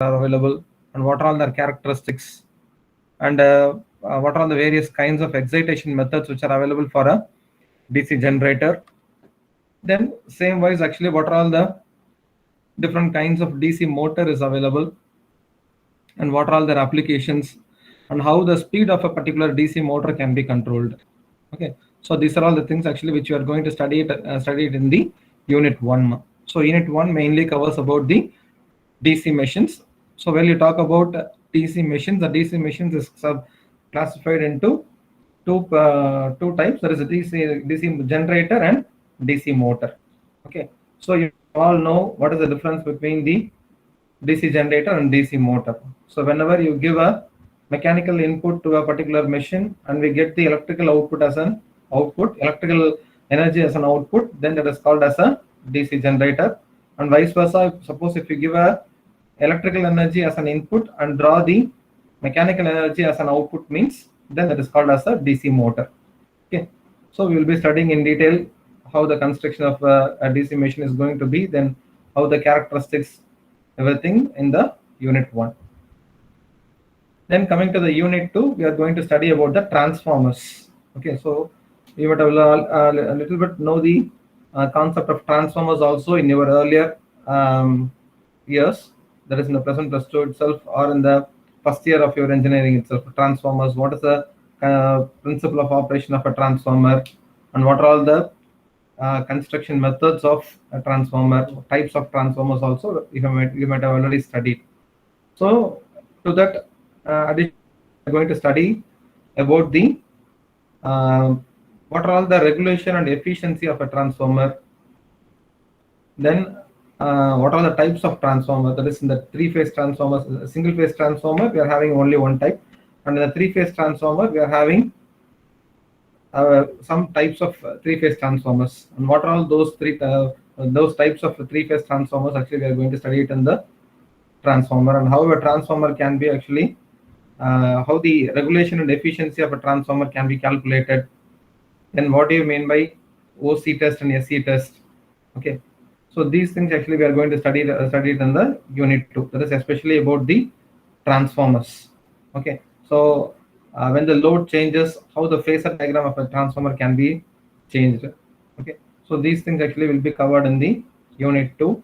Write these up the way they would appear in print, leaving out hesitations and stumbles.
are available and what are all their characteristics, and what are the various kinds of excitation methods which are available for a DC generator. Then same wise, actually, what are all the different kinds of DC motor is available and what are all their applications and how the speed of a particular DC motor can be controlled. Okay, so these are all the things actually which you are going to study it in the unit 1. So unit 1 mainly covers about the DC machines. So when you talk about DC machines, the DC machines is classified into two types. There is a DC generator and DC motor. Okay, so you all know what is the difference between the DC generator and DC motor. So whenever you give a mechanical input to a particular machine and we get the electrical output as an output, electrical energy as an output, then that is called as a DC generator. And vice versa, suppose if you give a electrical energy as an input and draw the mechanical energy as an output, means then that is called as a DC motor. Okay, so we will be studying in detail how the construction of a DC machine is going to be, then how the characteristics, everything in the unit 1. Then coming to the unit 2, we are going to study about the transformers. Okay, so you might have a little bit know the concept of transformers also in your earlier years, that is in the present plus 2 itself or in the first year of your engineering itself. Transformers, what is the principle of operation of a transformer, and what are all the construction methods of a transformer, types of transformers also you might have already studied. So to that addition, we are going to study about the what are all the regulation and efficiency of a transformer. Then what are the types of transformer, that is in the 3-phase transformers. Single phase transformer we are having only one type, and in the 3-phase transformer we are having some types of 3-phase transformers, and what are all those types of 3-phase transformers actually we are going to study it in the transformer, and how a transformer can be actually how the regulation and efficiency of a transformer can be calculated. Then what do you mean by OC test and SC test? Okay, so these things actually we are going to study it in the unit 2, that is especially about the transformers. Okay, so when the load changes, how the phasor diagram of a transformer can be changed. Okay, so these things actually will be covered in the unit 2.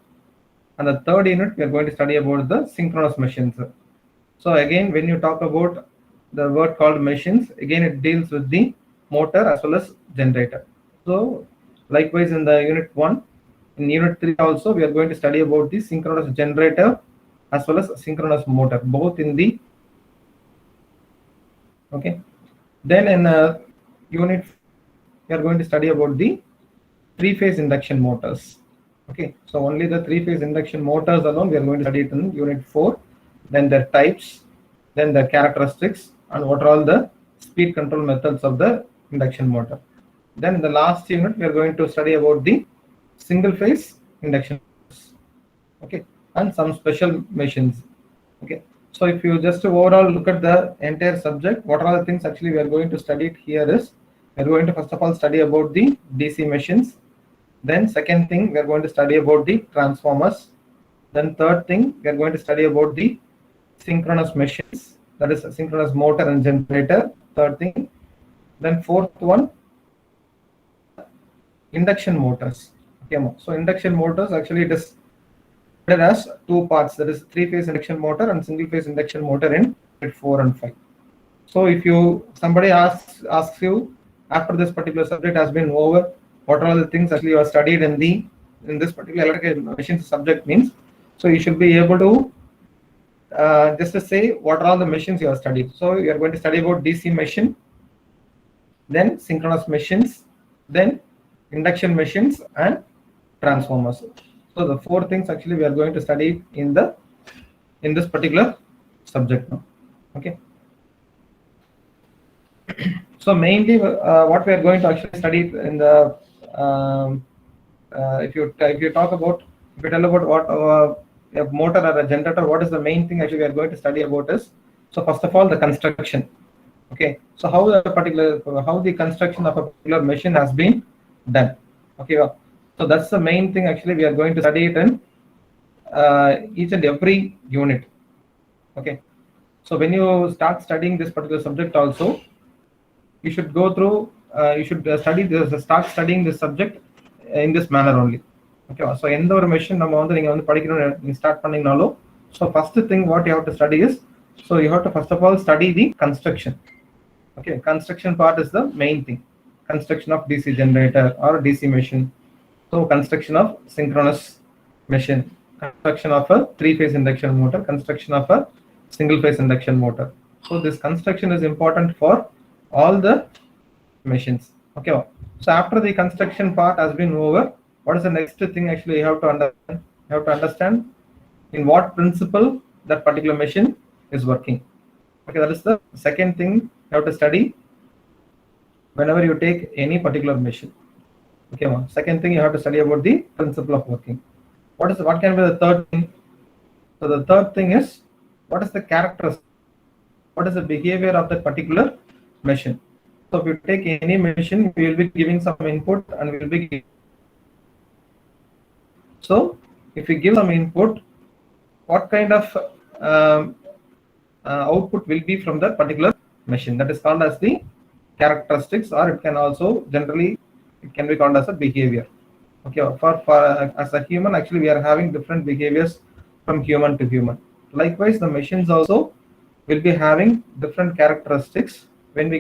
And the third unit we are going to study about the synchronous machines. So again, when you talk about the word called machines, again it deals with the motor as well as generator. So likewise in the unit 1, in unit 3 also we are going to study about the synchronous generator as well as synchronous motor, both in the okay. Then in unit we are going to study about the 3-phase induction motors. Okay, so only the 3-phase induction motors alone we are going to study it in unit 4. Then their types, then their characteristics, and what are all the speed control methods of the induction motor. Then in the last unit we are going to study about the single phase induction motors. Okay, and some special machines. Okay, so if you just overall look at the entire subject, what are the things actually we are going to study it here is, we are going to first of all study about the DC machines. Then second thing we are going to study about the transformers. Then third thing we are going to study about the synchronous machines, that is synchronous motor and generator, third thing. Then fourth one, induction motors. Okay, so induction motors actually it is as 2 parts, that is 3-phase induction motor and single phase induction motor in 4 and 5. So if somebody asks you after this particular subject has been over, what are all the things actually you have studied in this particular electrical machines subject means, so you should be able to just to say what are all the machines you have studied. So you are going to study about DC machine, then synchronous machines, then induction machines and transformers. So the 4 things actually we are going to study in this particular subject now. Okay, so mainly what we are going to actually study in the if you tell about what a motor or a generator, what is the main thing actually we are going to study about is, so first of all the construction. Okay, so how the construction of a particular machine has been done. Okay, so that's the main thing actually we are going to study it in each and every unit. Okay, so when you start studying this particular subject also, you should go through, you should start studying this subject in this manner only. Okay, so எந்த ஒரு machine நம்ம வந்து நீங்க வந்து படிக்கணும் நீங்க start பண்ணீங்கனாலும், so first thing what you have to study is, so you have to first of all study the construction. Okay, construction part is the main thing. Construction of DC generator or DC machine. So construction of synchronous machine, construction of a three-phase induction motor, construction of a single-phase induction motor. So this construction is important for all the machines. Okay, so after the construction part has been over, what is the next thing actually you have to understand? You have to understand in what principle that particular machine is working. Okay, that is the second thing you have to study whenever you take any particular machine. Okay, second thing you have to study about the principle of working. What can be the third thing? So the third thing is, what is the characteristic? What is the behavior of that particular machine? So if you take any machine, we will be giving some input and we will be. So if we give some input, what kind of output will be from that particular machine? That is called as the characteristics, or it can also generally it can be called as a behavior. Okay, for as a human, actually we are having different behaviors from human to human. Likewise, the machines also will be having different characteristics when we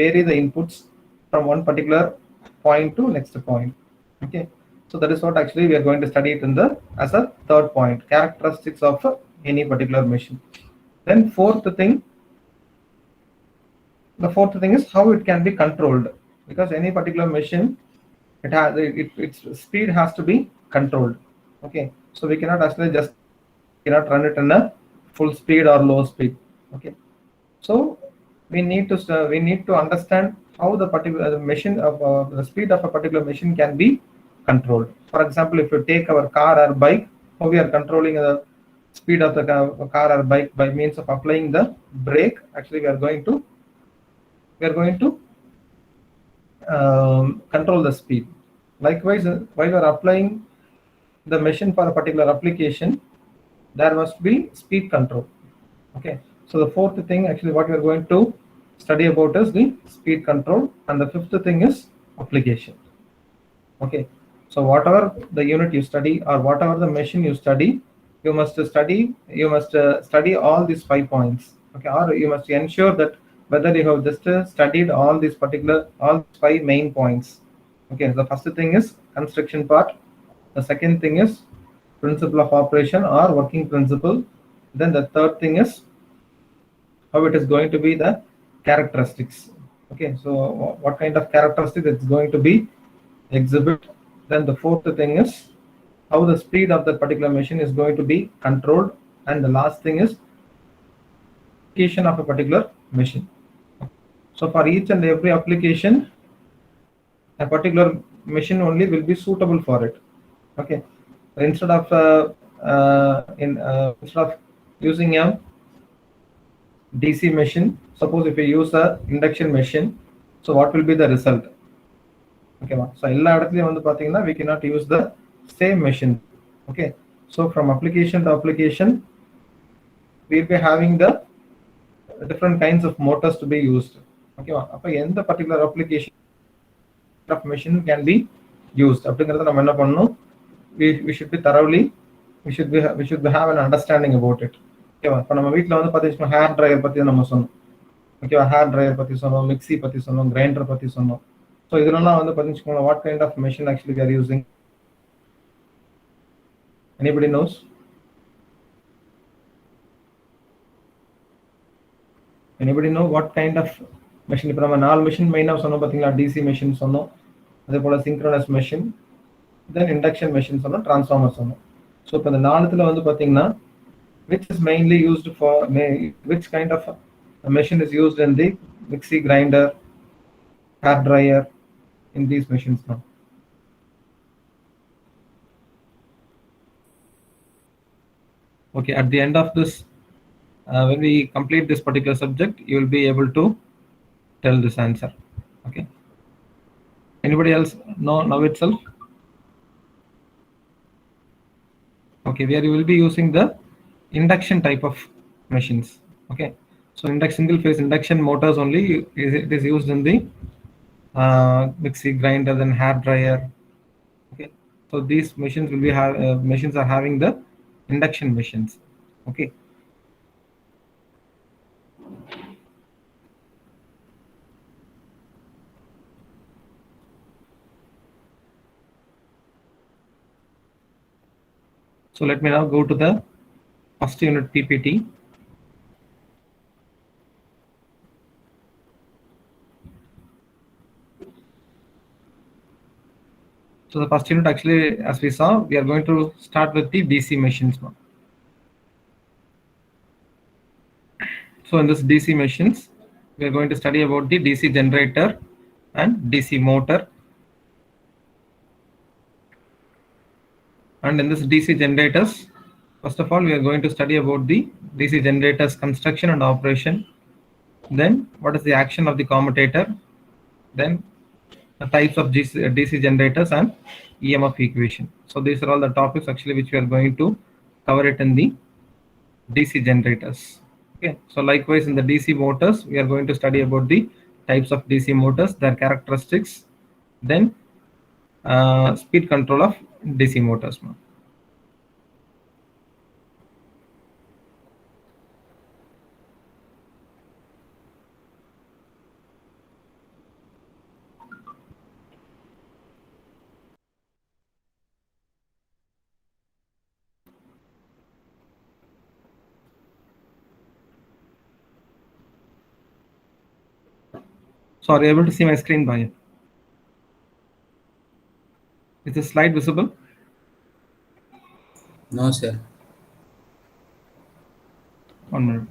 vary the inputs from one particular point to next point. Okay, so that is what actually we are going to study it in the as a third point, characteristics of any particular machine. Then the fourth thing is how it can be controlled, because any particular machine, its speed has to be controlled. Okay, so we cannot actually just cannot run it in a full speed or low speed. Okay, so we need to understand how the particular machine of the speed of a particular machine can be controlled. For example, if you take our car or bike, how we are controlling the speed of the car or bike by means of applying the brake. Actually, we are going to control the speed. Likewise, while you are applying the machine for a particular application, there must be speed control. Okay, so the fourth thing actually what we are going to study about is the speed control, and the fifth thing is application. Okay, so whatever the unit you study or whatever the machine you study, you must study all these 5 points. Okay, or you must ensure that whether you have just studied all these 5 main points. Okay, the first thing is construction part, the second thing is principle of operation or working principle, then the third thing is how it is going to be the characteristics. Okay, so what kind of characteristics it's going to be exhibit. Then the fourth thing is how the speed of that particular machine is going to be controlled, and the last thing is application of a particular machine. So for each and every application, a particular machine only will be suitable for it. Okay, instead of using a DC machine, suppose if you use a induction machine, so what will be the result? Okay, so எல்லா இடத்துலயும் வந்து பாத்தீங்கன்னா we cannot use the same machine. Okay, so from application to application, we will be having the different kinds of motors to be used. Okay, அப்ப எந்த particular application of machine can be used அப்படிங்கறத நம்ம என்ன பண்ணணும், we should be thoroughly we should have an understanding about it. ஓகேவா, இப்போ நம்ம வீட்டில் வந்து பார்த்தீங்கன்னா ஹேர் ட்ரையர் பற்றி நம்ம சொன்னோம். ஓகேவா, ஹேர் ட்ரையர் பற்றி சொன்னோம், மிக்சி பற்றி சொன்னோம், கிரைண்டர் பற்றி சொன்னோம். ஸோ இதெல்லாம் வந்து பார்த்தீங்கன்னா what kind of machine actually we are using? Anybody knows? Anybody know what kind of machine? இப்போ நம்ம 4 மெஷின் மெயினாக சொன்னோம் பார்த்தீங்களா, டிசி மெஷின் சொன்னோம், அதே போல் சிங்க்ரோனஸ் மெஷின், தென் இண்டக்ஷன் மெஷின் சொன்னோம், டிரான்ஸ்ஃபார்மர் சொன்னோம். ஸோ இப்போ இந்த 4த்துல வந்து பார்த்தீங்கன்னா which is mainly used for which kind of machine is used in the mixie, grinder, hair dryer, in these machines now? Okay, at the end of this, when we complete this particular subject, you will be able to tell this answer. Okay, anybody else know now itself? Okay, where you will be using the induction type of machines. Okay, so single phase induction motors only it is used in the mixie grinder, then hair dryer. Okay, so these machines will be machines are having the induction machines. Okay. So let me now go to the first unit PPT. So the first unit actually, as we saw, we are going to start with the DC machines now. So in this DC machines, we are going to study about the DC generator and DC motor. And in this DC generators, first of all, we are going to study about the DC generators construction and operation. Then what is the action of the commutator? Then the types of DC generators and EMF equation. So these are all the topics actually which we are going to cover it in the DC generators. Okay, so likewise in the DC motors, we are going to study about the types of DC motors, their characteristics, then speed control of DC motors. So are you able to see my screen, Bhayan? Is the slide visible? No, sir. 1 minute.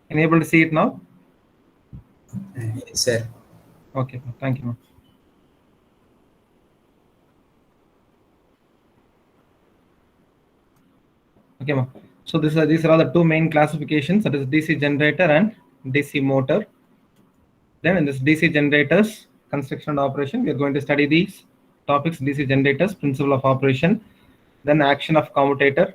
Can you able to see it now? Yes, sir. Okay, thank you. Okay, ma'am. So these are all the two main classifications, that is DC generator and DC motor. Then in this DC generators construction and operation, we are going to study these topics: DC generators, principle of operation, then action of commutator,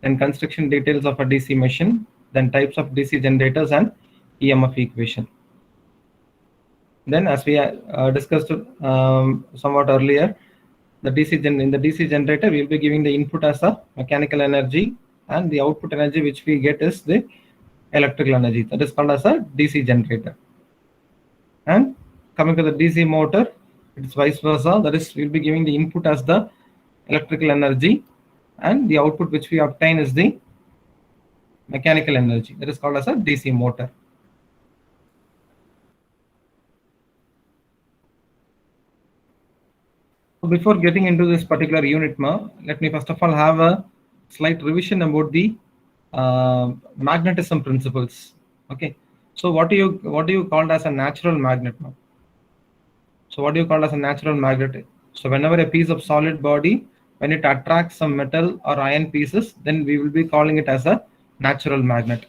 then construction details of a DC machine, then types of DC generators and EMF equation. Then as we discussed somewhat earlier, in the DC generator, we will be giving the input as a mechanical energy, and the output energy which we get is the electrical energy. That is called as a DC generator. And coming to the DC motor, it's vice versa. That is, we'll be giving the input as the electrical energy, and the output which we obtain is the mechanical energy. That is called as a DC motor. Before getting into this particular unit, let me first of all have a slight revision about the magnetism principles. Okay, so what do you call as a natural magnet? So what do you call as a natural magnet? So whenever a piece of solid body, when it attracts some metal or iron pieces, then we will be calling it as a natural magnet.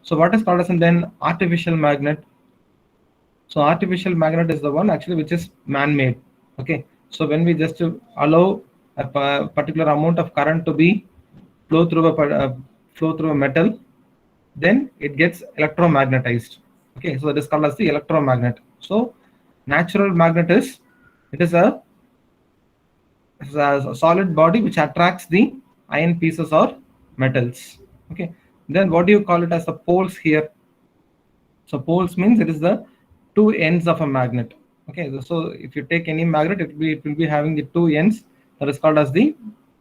So what is called as then artificial magnet? So artificial magnet is the one actually which is man-made. Okay, so when we just allow a particular amount of current to be flow through a metal, then it gets electromagnetized. Okay, so that is called as the electromagnet. So natural magnet is a solid body which attracts the iron pieces or metals. Okay, then what do you call it as the poles here? So poles means it is the two ends of a magnet. Okay, so if you take any magnet, it will be having the two ends. That is called as the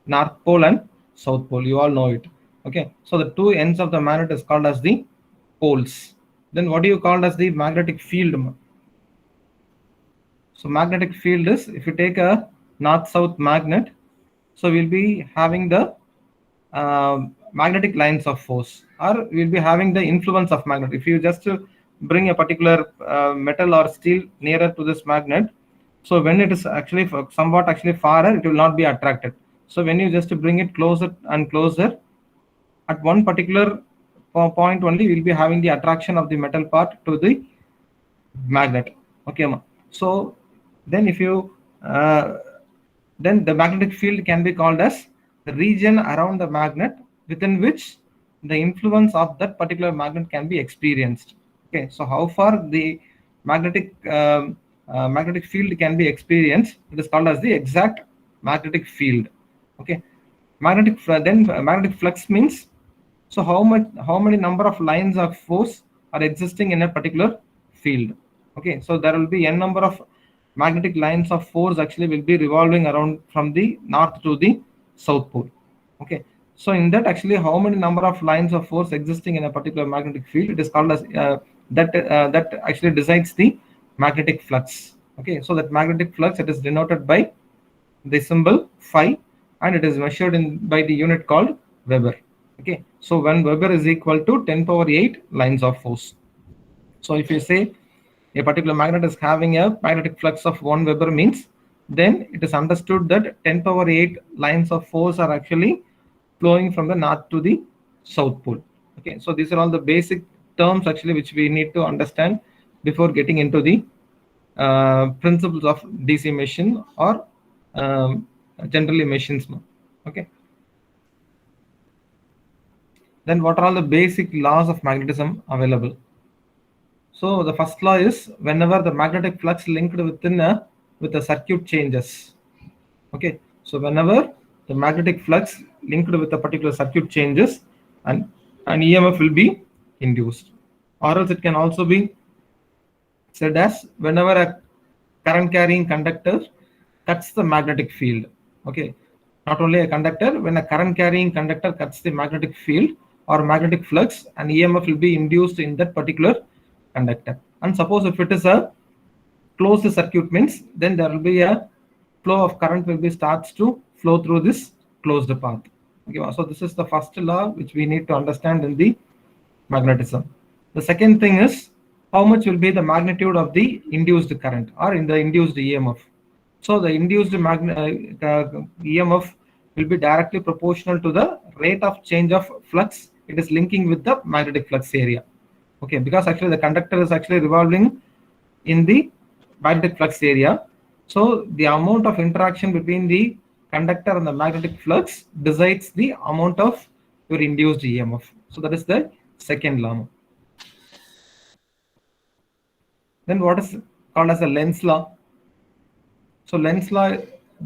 north pole and south pole. You all know it. Okay, so the two ends of the magnet is called as the poles. Then what do you call as the magnetic field? So magnetic field is, if you take a north-south magnet, so we'll be having the magnetic lines of force, or we'll be having the influence of magnet. If you just bring a particular metal or steel nearer to this magnet, so when it is actually somewhat actually farther, it will not be attracted. So when you just bring it closer and closer, at one particular point only, we'll be having the attraction of the metal part to the magnet. Okay, so then if you then the magnetic field can be called as the region around the magnet within which the influence of that particular magnet can be experienced. Okay, so how far the magnetic field can be experienced, it is called as the exact magnetic field. Okay, magnetic flux means, so how many number of lines of force are existing in a particular field. Okay, so there will be n number of magnetic lines of force actually will be revolving around from the north to the south pole. Okay, so in that actually how many number of lines of force existing in a particular magnetic field, it is called as that actually decides the magnetic flux. Okay, so that magnetic flux, it is denoted by the symbol phi, and it is measured in by the unit called Weber. Okay, so when Weber is equal to 10 power 8 lines of force. So if you say a particular magnet is having a magnetic flux of 1 Weber means, then it is understood that 10 power 8 lines of force are actually flowing from the north to the south pole. Okay, so these are all the basic terms actually which we need to understand before getting into the principles of DC machine or generally machines. Okay, then what are all the basic laws of magnetism available? So the first law is whenever the magnetic flux linked with a circuit changes. Okay, so whenever the magnetic flux linked with a particular circuit changes, and an EMF will be induced, or else it can also be said as whenever a current carrying conductor cuts the magnetic field. Okay, not only a conductor, when a current carrying conductor cuts the magnetic field or magnetic flux, an EMF will be induced in that particular conductor. And suppose if it is a closed circuit means, then there will be a flow of current will be starts to flow through this closed path. Okay, so this is the first law which we need to understand in the magnetism. The second thing is how much will be the magnitude of the induced current or in the induced EMF. So the induced EMF will be directly proportional to the rate of change of flux it is linking with the magnetic flux area. Okay, because actually the conductor is actually revolving in the magnetic flux area. So the amount of interaction between the conductor and the magnetic flux decides the amount of your induced EMF. So that is the second law. Then what is called as the Lenz law? So Lenz law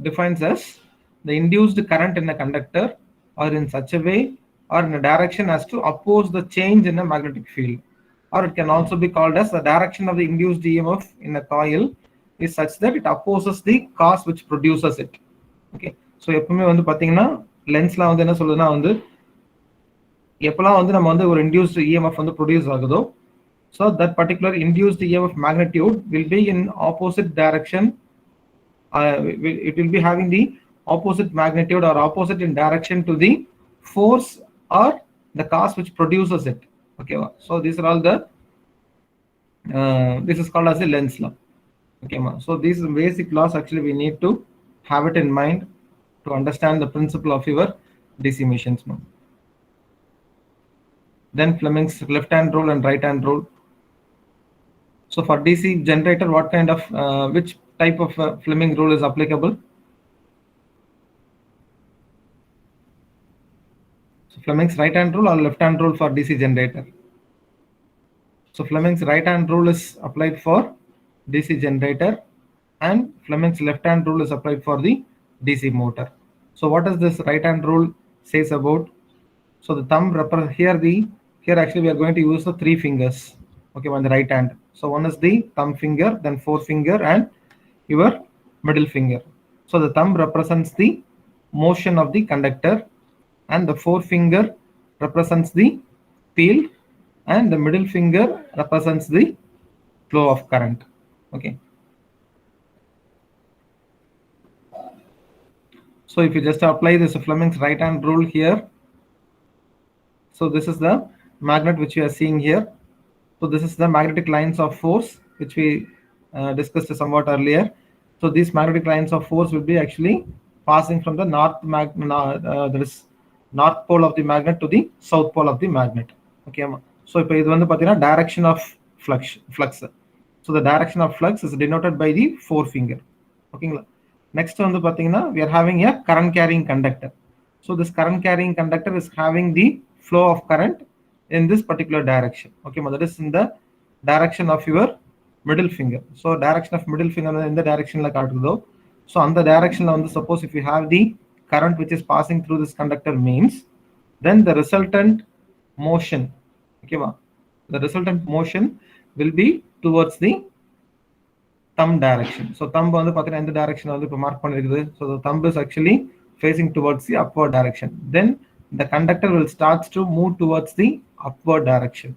defines as the induced current in a conductor or in such a way or in a direction as to oppose the change in a magnetic field, or it can also be called as the direction of the induced EMF in a coil is such that it opposes the cause which produces it. Okay, so எப்பவுமே வந்து பாத்தீங்கன்னா லென்ஸ்ல வந்து என்ன சொல்லுதுன்னா வந்து எப்பலாம் வந்து நம்ம வந்து ஒரு induced EMF வந்து ப்ரொடியூஸ் ஆகுதோ, so that particular induced EMF magnitude will be in opposite direction. It will be having the opposite magnitude or opposite in direction to the force or the cause which produces it. Okay, so these are all the this is called as the Lenz law. Okay, so these basic laws actually we need to have it in mind to understand the principle of your DC machines. Then Fleming's left hand rule and right hand rule. So for DC generator, what kind of which type of Fleming rule is applicable? So Fleming's right hand rule or left hand rule for DC generator? So Fleming's right hand rule is applied for DC generator and Fleming's left hand rule is applied for the DC motor. So what does this right hand rule says about? So the thumb here actually we are going to use the 3 fingers. Okay, on the right hand. So one is the thumb finger, then forefinger and your middle finger. So the thumb represents the motion of the conductor and the forefinger represents the field and the middle finger represents the flow of current. Okay, so if you just apply this Fleming's right hand rule here, so this is the magnet which you are seeing here. So this is the magnetic lines of force which we discussed somewhat earlier. So these magnetic lines of force will be actually passing from the there is north pole of the magnet to the south pole of the magnet. Okay, so இப்போ இது வந்து பாத்தீங்கன்னா direction of flux. So the direction of flux is denoted by the forefinger. ஓகேங்களா. Next வந்து பாத்தீங்கன்னா we are having a current carrying conductor. So this current carrying conductor is having the flow of current in this particular direction. Okay, that is in the direction of your middle finger. So direction of middle finger in the direction la kaatudho. So on the direction la suppose if you have the current which is passing through this conductor means then the resultant motion, okay, the resultant motion will be towards the thumb direction. So thumb வந்து பாத்தீங்கன்னா இந்த direction வந்து இப்ப mark பண்ணிருக்குது. So the thumb is actually facing towards the upward direction. Then the conductor will start to move towards the upward direction.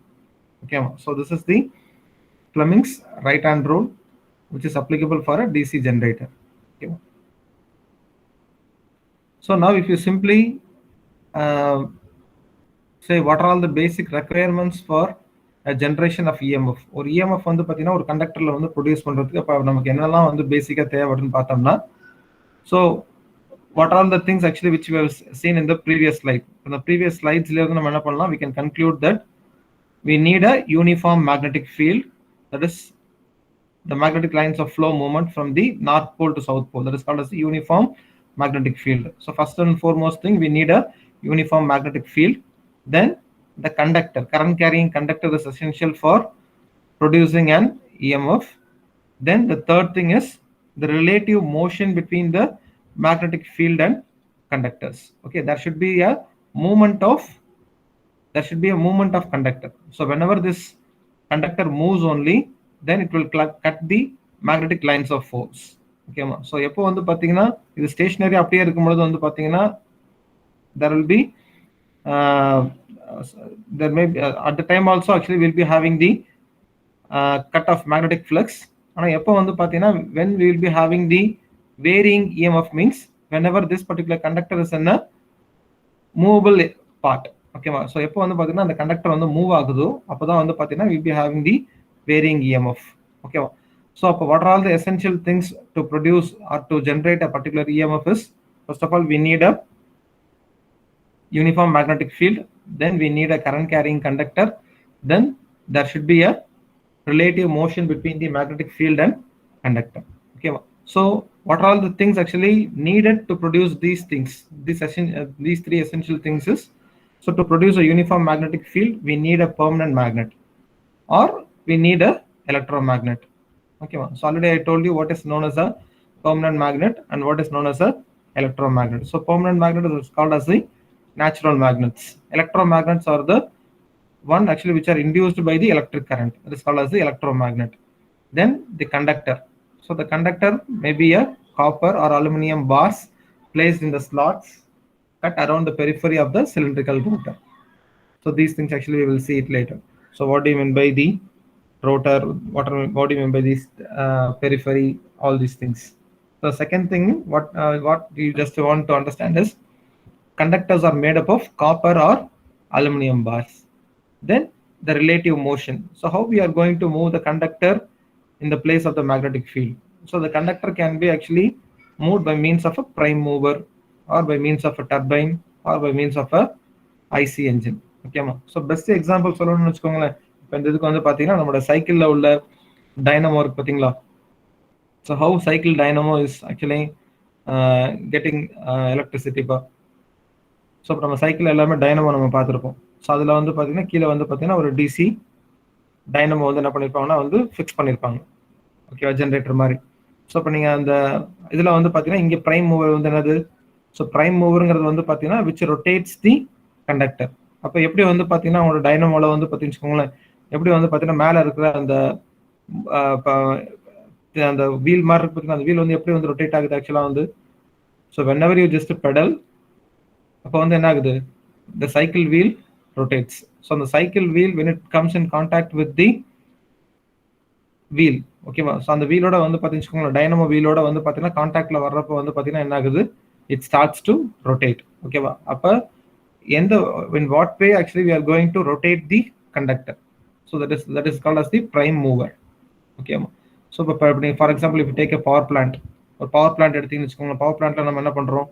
Okay, so this is the Fleming's right hand rule which is applicable for a DC generator. Okay. So now if you simply say what are all the basic requirements for a generation of EMF, or EMF வந்து பாத்தீங்கன்னா ஒரு கண்டக்டர்ல வந்து produce பண்றதுக்கு அப்ப நமக்கு என்னெல்லாம் வந்து பேசிக்கா தேவைப்படுன்னு பார்த்தோம்னா, so what are all the things actually which we have seen in the previous slide. In the previous slides ல இருந்து நம்ம என்ன பண்ணலாம், we can conclude that we need a uniform magnetic field, that is the magnetic lines of flow movement from the north pole to south pole, that is called as the uniform magnetic field. So first and foremost thing, we need a uniform magnetic field. Then the conductor, current carrying conductor is essential for producing an EMF. Then the third thing is the relative motion between the magnetic field and conductors. Okay, there should be a movement of conductor. So whenever this conductor moves only, then it will cut the magnetic lines of force. Okay, so எப்போ வந்து பாத்தீங்கன்னா இது stationary அப்படியே இருக்கும்போது வந்து பாத்தீங்கன்னா there will be there may be, at the time also actually we'll be having the cut of magnetic flux. ஆனா எப்போ வந்து பாத்தீங்கன்னா when we will be having the varying EMF means whenever this particular conductor is in a movable part. ஓகேவா, so எப்போ வந்து பாத்தீங்கன்னா அந்த conductor வந்து மூவ் ஆகுதோ அப்போதான் வந்து பாத்தீங்கன்னா we'll be having the varying EMF. ஓகேவா, so அப்போ what are all the essential things to produce or to generate a particular EMF is, first of all we need a uniform magnetic field, then we need a current carrying conductor, then there should be a relative motion between the magnetic field and conductor. Okay, so what are all the things actually needed to produce these things, these three essential things is, so to produce a uniform magnetic field we need a permanent magnet or we need a electromagnet. Okay, so already I told you what is known as a permanent magnet and what is known as a electromagnet. So permanent magnet is called as the natural magnets. Electromagnets are the one actually which are induced by the electric current, that is called as the electromagnet. Then the conductor, so the conductor may be a copper or aluminum bars placed in the slots cut around the periphery of the cylindrical rotor. So these things actually we will see it later. So what do you mean by the rotor, what do you mean by this periphery, all these things. The second thing what you just want to understand is conductors are made up of copper or aluminum bars. Then the relative motion, so how we are going to move the conductor in the place of the magnetic field. So the conductor can be actually moved by means of a prime mover or by means of a turbine or by means of a IC engine. Okay, so best example சொல்லணும்னு வெச்சுக்கோங்களேன், இப்போ இந்த இதுக்கு வந்து பாத்தீங்கன்னா நம்மளோட சைக்கிள்ல உள்ள டைனமோ இருக்கு பாத்தீங்களா. So how cycle dynamo is actually getting electricity. So இப்போ நம்ம சைக்கிள் எல்லாமே டைனமோ நம்ம பார்த்துருப்போம். ஸோ அதில் வந்து பார்த்தீங்கன்னா கீழே வந்து பார்த்தீங்கன்னா ஒரு டிசி டைனமோ வந்து என்ன பண்ணியிருப்பாங்கன்னா வந்து ஃபிக்ஸ் பண்ணியிருப்பாங்க. ஓகேவா, ஜென்ரேட்டர் மாதிரி. ஸோ இப்போ நீங்கள் அந்த இதில் வந்து பார்த்தீங்கன்னா இங்கே ப்ரைம் மூவர் வந்து என்னது, ஸோ ப்ரைம் மூவருங்கிறது வந்து பார்த்தீங்கன்னா விச் ரொட்டேட்ஸ் தி கண்டக்டர். அப்போ எப்படி வந்து பார்த்தீங்கன்னா உங்களோட டைனமோவில் வந்து பார்த்தீங்கன்னு எப்படி வந்து பார்த்தீங்கன்னா மேலே இருக்கிற அந்த அந்த வீல் மாதிரி இருக்கு பார்த்தீங்கன்னா, அந்த வீல் வந்து எப்படி வந்து ரொட்டேட் ஆகுது ஆக்சுவலாக வந்து. So whenever you just pedal, அப்போ வந்து என்ன ஆகுது, the cycle wheel rotates. So the cycle wheel when it comes in contact with the wheel, ஓகேவா, ஸோ அந்த வீலோட வந்து பார்த்தீங்கன்னா டைனமோ வீலோட வந்து பார்த்தீங்கன்னா கான்டாக்ட்ல வர்றப்போ வந்து பார்த்தீங்கன்னா என்ன ஆகுது, it starts to rotate. ஓகேவா, அப்போ எந்த in what way actually we are going to rotate the conductor. So that is called as the prime mover. Okay. So for example, if you take a power plant, ஒரு power plant எடுத்தீங்கன்னு வச்சுக்கோங்களேன், power பிளான்ட்ல நம்ம என்ன பண்றோம்?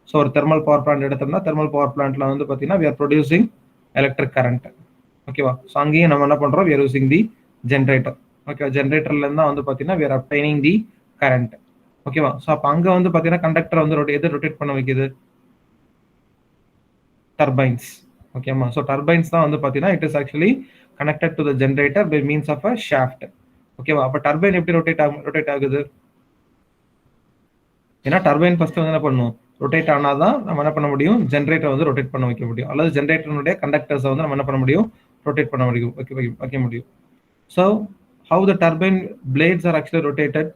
So ஒரு thermal power plant எடுத்தோம்னா thermal power பிளான்ட்ல வந்து பார்த்தீங்கன்னா we are producing electric current. ஓகேவா? ஸோ அங்கேயும் நம்ம என்ன பண்றோம்? we are using the generator. ஓகேவா? ஜென்ரேட்டர்ல இருந்தா வந்து பார்த்தீங்கன்னா we are obtaining the current. ஓகேவா? ஸோ அப்போ அங்க வந்து பார்த்தீங்கன்னா கண்டக்டர் வந்து எது ரொட்டேட் பண்ண வைக்குது? டர்பைன்ஸ். ஓகேமா? ஸோ டர்பைன்ஸ் தான் வந்து பார்த்தீங்கன்னா it is actually connected to the generator by means of a shaft. ஓகேவா? அப்போ டர்பைன் எப்படி ரொட்டேட் ஆகுது? ஏன்னா டர்பைன் ஃபர்ஸ்ட் வந்து என்ன பண்ணும்? ரொட்டேட் ஆனாதான் நம்ம என்ன பண்ண முடியும்? ஜென்ரேட்டர் வந்து ரொட்டேட் பண்ண வைக்க முடியும். அல்லது ஜென்ரேட்டருடைய கண்டக்டர்ஸை வந்து நம்ம என்ன பண்ண முடியும்? ரொட்டேட் பண்ண முடியும், வைக்க முடியும். So how the turbine blades are actually rotated?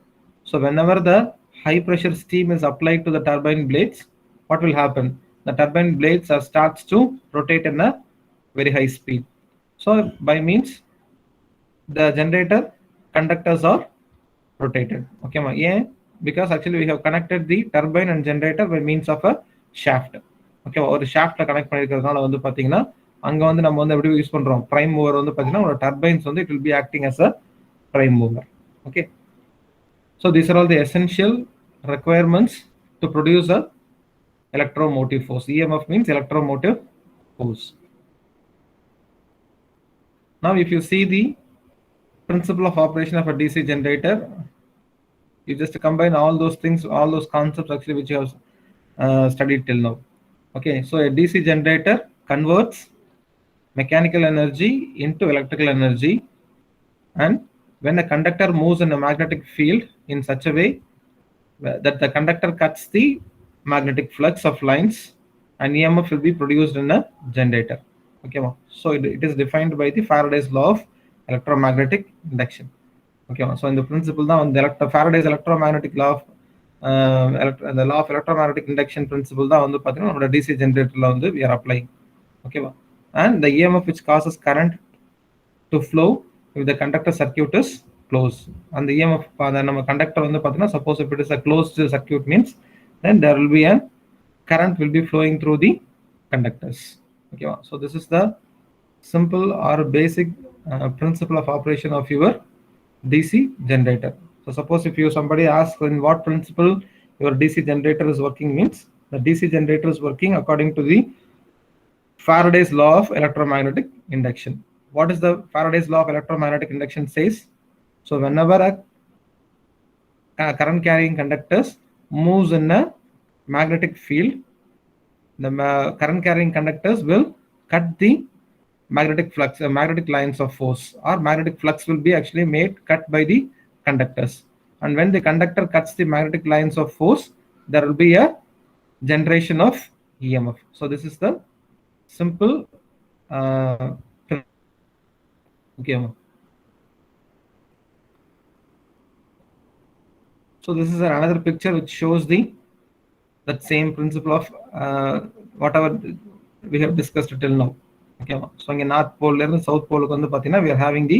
So whenever the high pressure steam is applied to the turbine blades, what will happen? The turbine blades starts to rotate in a very high speed. So by means the generator conductors are rotated. Okay ma? Yeah, because actually we have connected the turbine and generator by means of a shaft. Okay, ஒரு ஷாஃப்ட்ல connect பண்ணிருக்கிறதுனால வந்து பாத்தீங்கன்னா அங்க வந்து நம்ம வந்து எப்படி use பண்றோம்? Prime mover வந்து பாத்தீங்கன்னா ஒரு டர்பைன்ஸ் வந்து it will be acting as a prime mover. Okay, so these are all the essential requirements to produce a electromotive force. EMF means electromotive force. Now if you see the principle of operation of a DC generator, you just combine all those things, all those concepts actually which you have studied till now. Okay, so a DC generator converts mechanical energy into electrical energy, and when a conductor moves in a magnetic field in such a way that the conductor cuts the magnetic flux of lines, and EMF will be produced in a generator. Okay, so it is defined by the Faraday's law of electromagnetic induction. Okay, so in the principle now the Faraday's electromagnetic law of the law of electromagnetic induction principle தான் வந்து பாத்தீங்கன்னா நம்மளோட DC generatorல வந்து we are applying. Okay, and the EMF which causes current to flow if the conductor circuit is closed. And the EMF நம்ம conductor வந்து பாத்தீங்கன்னா suppose if it is a closed circuit means then there will be a current will be flowing through the conductors. Okay, so this is the simple or basic principle of operation of your DC generator. So suppose if somebody asks in what principle your DC generator is working means the DC generator is working according to the Faraday's law of electromagnetic induction. What is the Faraday's law of electromagnetic induction says? So whenever a current carrying conductors moves in a magnetic field, the current carrying conductors will cut the magnetic flux, magnetic lines of force, or magnetic flux will be actually cut by the conductors. And when the conductor cuts the magnetic lines of force, there will be a generation of EMF. So this is the simple okay. So this is another picture which shows that same principle of whatever we have discussed till now. Okay, so in North Pole and South Pole we are having the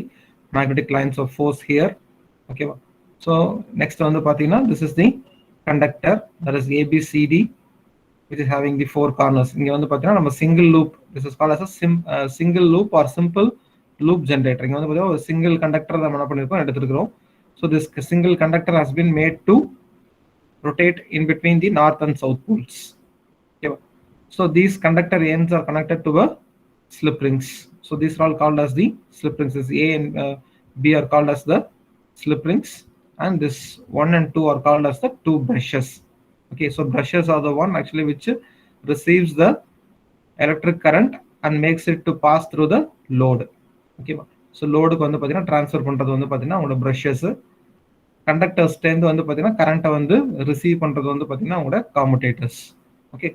magnetic lines of force here. Okay, so next on the patina, this is the conductor, that is ABCD, which is having the four corners. In the patina, a single loop, this is called as a single loop or simple loop generator. A single conductor. So this single conductor has been made to rotate in between the north and south poles. Okay, so these conductor ends are connected to a slip rings. So these are all called as the slip rings. This A and B are called as the slip rings, and this 1 and 2 are called as the two brushes. Okay, so brushes are the one actually which receives the electric current and makes it to pass through the load. Okay, so load ku vandu pathina transfer பண்றது வந்து பாத்தீங்கன்னா உங்க brushes, conductors ல வந்து பாத்தீங்கன்னா current வந்து receive பண்றது வந்து பாத்தீங்கன்னா உங்க commutators. Okay,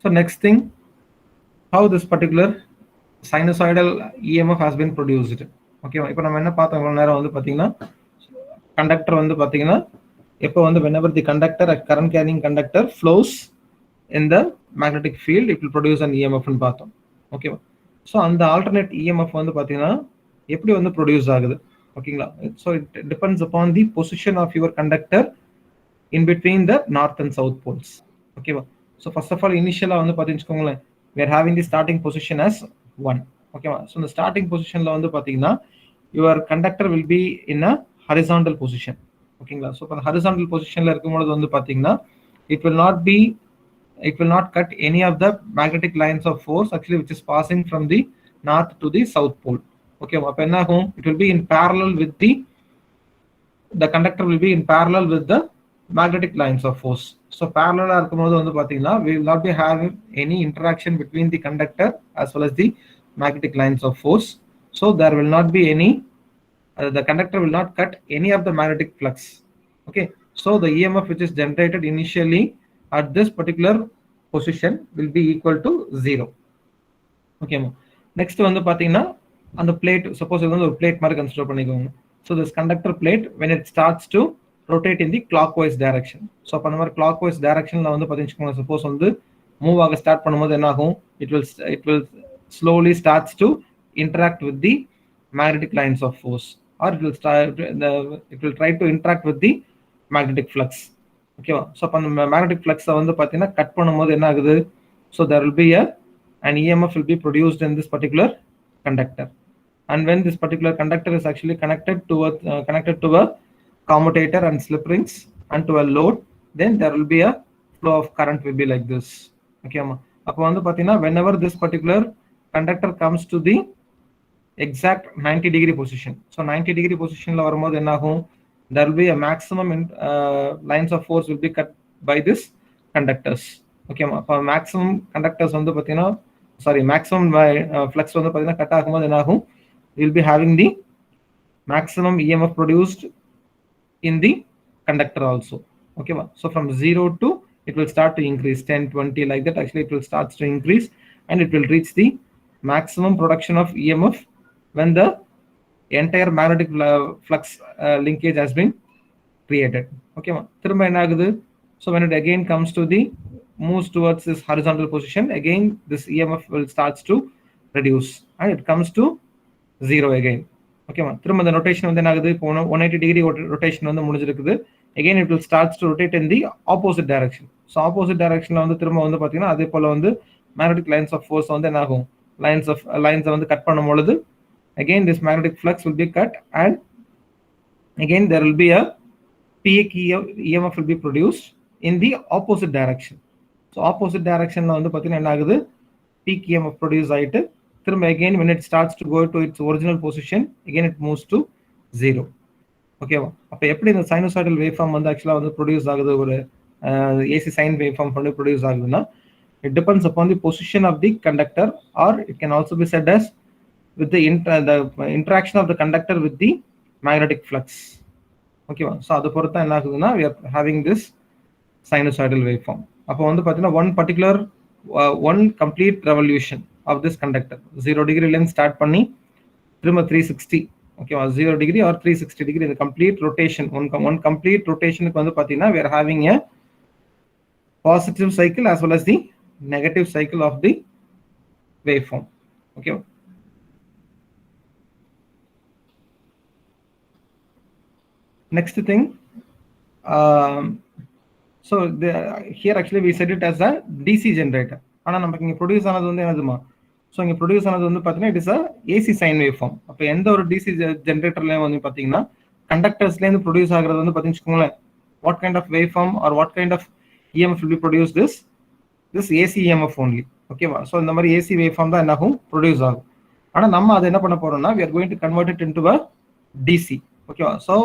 so next thing, how this particular sinusoidal EMF has been produced. Okay, இப்போ நம்ம என்ன பார்த்தோம் இவ்வளவு நேரம் வந்து பாத்தீங்கன்னா கண்டக்டர் வந்து பாத்தீங்கன்னா இப்போ வந்து whenever the conductor, a current carrying conductor flows in the magnetic field, it will produce an EMF ன்னு பார்த்தோம். ஓகே, ஸோ அந்த ஆல்டர்னேட் EMF வந்து பாத்தீங்கன்னா எப்படி வந்து ப்ரொடியூஸ் ஆகுது? ஓகேங்களா, so it depends upon the position of your conductor in between the north and south poles. ஓகேவா, ஸோ ஃபர்ஸ்ட் ஆஃப் ஆல் இனிஷியலாக வந்து பார்த்தீங்கன்னு we are having the starting position as 1. Okay, so the starting position la vandu pathina your conductor will be in a horizontal position. Okay, so for the horizontal position la irukumbodhu vandu pathina it will not cut any of the magnetic lines of force actually which is passing from the north to the south pole. Okay, appo enna agum, it will be in parallel with the conductor will be in parallel with the magnetic lines of force. So parallel ah irukumbodhu vandu pathina we will not be having any interaction between the conductor as well as the magnetic lines of force. So there will not be any the conductor will not cut any of the magnetic flux. Okay, so the EMF which is generated initially at this particular position will be equal to 0. Okay, next வந்து பாத்தீங்கன்னா அந்த plate, suppose இது வந்து ஒரு plate மாதிரி consider பண்ணிக்கோங்க. So this conductor plate when it starts to rotate in the clockwise direction, so அப்ப அந்த மாதிரி clockwise directionல வந்து பாத்தீங்கன்னா suppose வந்து move ஆக start பண்ணும்போது என்ன ஆகும், it will slowly starts to interact with the magnetic lines of force, or it will try to interact with the magnetic flux. Okay, so அப்ப அந்த magnetic flux வந்து பாத்தீங்கன்னா கட் பண்ணும்போது என்ன ஆகுது, so there will be an EMF will be produced in this particular conductor, and when this particular conductor is actually connected to a commutator and slip rings and to a load, then there will be a flow of current will be like this. Okay, அப்ப வந்து பாத்தீங்கன்னா whenever this particular conductor comes to the exact 90-degree position, so 90-degree position la varumbodhu enna agum, there will be a maximum lines of force will be cut by this conductors. Okay, for maximum conductors vandu pathina maximum flux vandu pathina cut agumbodhu enna agum, we will be having the maximum EMF produced in the conductor also. Okay, so from 0 to it will start to increase 10 20 like that, actually it will start to increase and it will reach the maximum production of EMF when the entire magnetic flux linkage has been created. Okay, thirumba enna agudhu, so when it again comes to the moves towards this horizontal position, again this EMF will starts to reduce and it comes to 0 again. Okay, thirumba the rotation வந்து என்ன ஆகுது, இப்போ 180 degree rotation வந்து முடிஞ்சிருக்குது, again it will starts to rotate in the opposite direction. So opposite directionல வந்து திரும்ப வந்து பாத்தீங்கன்னா அதே போல வந்து magnetic lines of force வந்து என்ன ஆகும், lines வந்து கட் பண்ணும்போது again this magnetic flux will be cut and again there will be a peak EMF will be produced in the opposite direction. So opposite direction la vandu pathina enna agudhu, peak EMF produce aayittu thirumba again when it starts to go to its original position, again it moves to 0. Okay, appo eppadi indha sinusoidal waveform vandu actually vandu produce agudhu, oru AC sine waveform vandu produce aguduna, it depends upon the position of the conductor, or it can also be said as with the interaction of the conductor with the magnetic flux. Okay, so adu portha enna aguduna, we are having this sinusoidal waveform. அப்போ வந்து பாத்தீங்கன்னா one particular one complete revolution of this conductor 0 degree length start பண்ணி திரும்ப 360, okay, 0 degree or 360 degree the complete rotation, one complete rotation க்கு வந்து பாத்தீங்கன்னா we are having a positive cycle as well as the negative cycle of the waveform. Okay, next thing, so here actually we set it as a DC generator, ana namakku inga produce aanadhu vandu enaduma, so inga produce aanadhu vandu pathina it is a AC sine waveform. appo endha oru DC generator la vandu pathina conductors la indu produce aagradhu vandu pathinchukongala, what kind of waveform or what kind of EMF will be produced, this AC EMF only. Okay, so indha mari AC waveform da enna agum produce agum, ana namma adha enna panna poromna we are going to convert it into a DC. Okay, so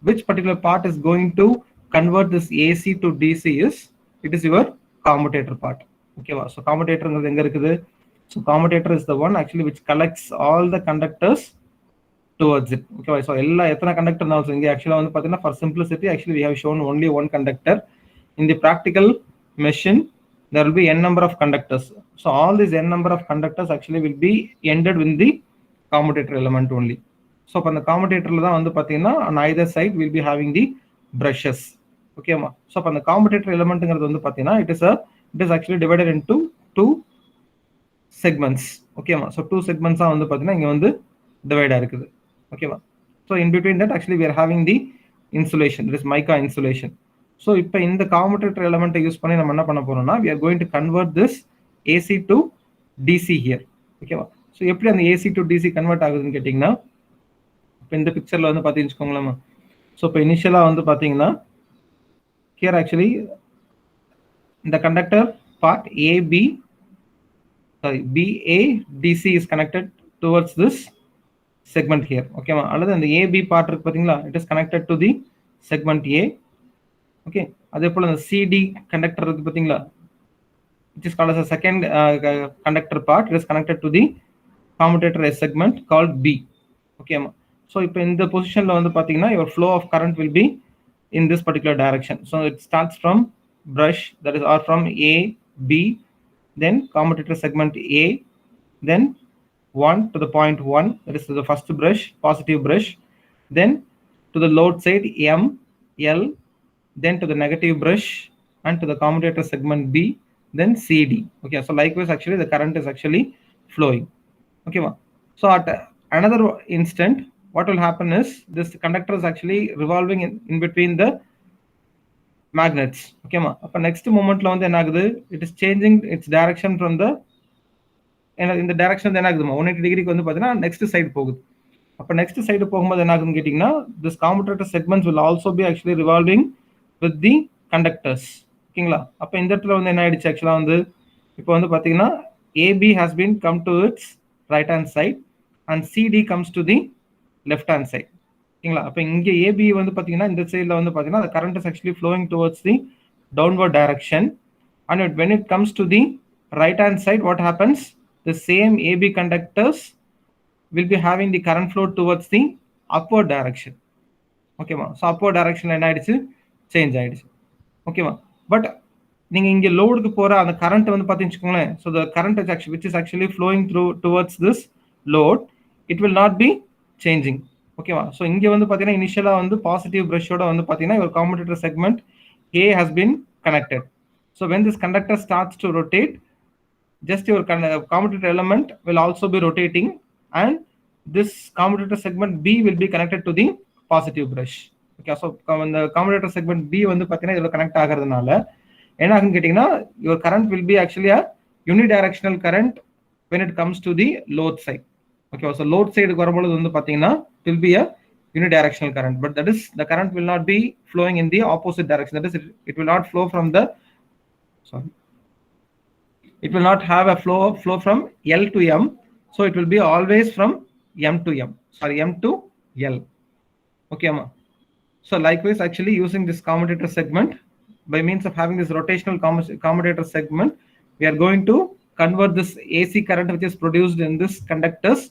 which particular part is going to convert this AC to DC is, it is your commutator part. Okay, so commutator enga enga irukudhu, so commutator is the one actually which collects all the conductors towards it. Okay, so ella ethana conductor now inga actually vandu pathina for simplicity actually we have shown only one conductor. In the practical machine there will be n number of conductors, so all these n number of conductors actually will be ended with the commutator element only. So on the commutator la vandu pathina on either side we will be having the brushes. Okay, so on the commutator element engiradhu vandu pathina it is actually divided into two segments. Okay, so two segments ah vandu pathina inga vandu divide aayirukku. Okay, so in between that actually we are having the insulation, that is mica insulation. So ipo in the commutator element use panni nama enna panna poromna, we are going to convert this AC to DC here. ஓகேவா? So எப்படி அந்த AC to DC convert ஆகுதுன்னு கேட்டிங்கன்னா, இப்போ இந்த பிக்சரில் வந்து பார்த்தீங்கன்னு. ஸோ இப்போ இனிஷியலாக வந்து பார்த்தீங்கன்னா, here actually the conductor part BA DC is connected towards this segment here. Okay, அல்லது அந்த AB part இருக்கு பாத்தீங்களா, it is connected to the segment A. Okay, அதே போல அந்த CD conductor இருக்கு பாத்தீங்களா, it is called as a second conductor part. It is connected to the commutator S segment called B. Okay, so இப்போ இந்த பொசிஷன்ல வந்து பாத்தீங்கன்னா your flow of current will be in this particular direction. So it starts from brush, that is, or from A, B, then commutator segment A, then 1 to the point 1, that is to the first brush, positive brush, then to the load side M, L, then to the negative brush, and to the commutator segment B, then CD. Okay, so likewise actually the current is actually flowing. Okay, so at another instant what will happen is this conductor is actually revolving in between the magnets. Okay, அப்ப next momentல வந்து என்ன ஆகுது, it is changing its direction from the இந்த direction என்ன ஆகுதுமா 180 டிகிரிக்கு வந்து பார்த்தீங்கன்னா next side போகுது. அப்போ நெக்ஸ்ட் சைடு போகும்போது என்ன ஆகுதுன்னு கேட்டிங்கன்னா, this commutator segments will also be actually revolving with the conductors. ஓகேங்களா? அப்போ இந்த இடத்துல வந்து என்ன ஆயிடுச்சு ஆக்சுவலாக வந்து இப்போ வந்து பார்த்தீங்கன்னா AB has been come to its right hand side and CD comes to the left hand side. ஓகேங்களா? அப்போ இங்கே ஏபி வந்து பார்த்தீங்கன்னா இந்த சைடில் வந்து பார்த்தீங்கன்னா current is actually flowing towards the downward direction. And when it comes to the right hand side, what happens, the same AB conductors will be having the current flow towards the upward direction. Okay ma, so upward direction என்ன ஆயிடுச்சு, change ஆயிடுச்சு. ஓகேவா? But நீங்க இங்க லோடுக்கு போற அந்த current வந்து பாத்தீங்கன்னு, so the current is actually which is actually flowing through towards this load, it will not be changing. ஓகேவா? so இங்க வந்து பாத்தீங்கன்னா இனிஷியலா வந்து பாசிட்டிவ் பிரஷோட வந்து பாத்தீங்கன்னா your commutator segment A has been connected. So when this conductor starts to rotate, just your commutator element will also be rotating, and this commutator segment B will be connected to the positive brush. Okay, so the commutator segment B வந்து பாத்தீங்கன்னா இதோட connect ஆகிறதுனால என்ன ஆகுன்னு கேட்டீங்கன்னா your current will be actually a unidirectional current when it comes to the load side. Okay, so load side வரும்போது வந்து பாத்தீங்கன்னா it will be a unidirectional current, but that is the current will not be flowing in the opposite direction. That is, it will not flow from the it will not have a flow from L to M, so it will be always from M to M, sorry, M to L. Okay, ma. So likewise actually using this commutator segment, by means of having this rotational commutator segment, we are going to convert this AC current which is produced in this conductors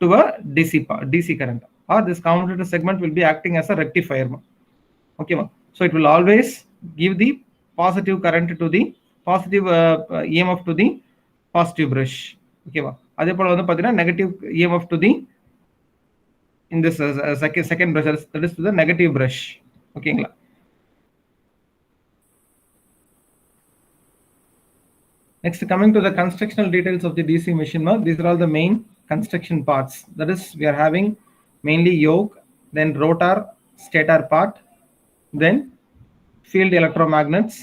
to a DC current, or this commutator segment will be acting as a rectifier. Okay, ma. So it will always give the positive current to the positive EMF to the positive brush. Okay, ma. அதே போல வந்து பாத்தீங்கன்னா negative EMF to the in this second brush, that is to the negative brush. ஓகேங்களா? Next, coming to the constructional details of the DC machine, these are all the main construction parts. That is, we are having mainly yoke, then rotor, stator part, then field electromagnets,